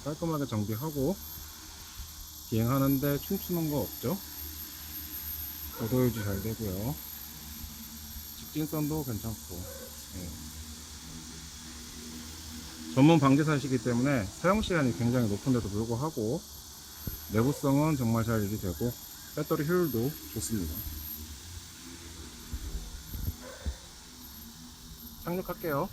깔끔하게 정비하고 비행하는데 춤추는 거 없죠. 고도 유지 잘 되고요. 직진성도 괜찮고. 예. 전문 방제사이기 때문에 사용시간이 굉장히 높은데도 불구하고 내구성은 정말 잘 유지되고 배터리 효율도 좋습니다. 착륙할게요.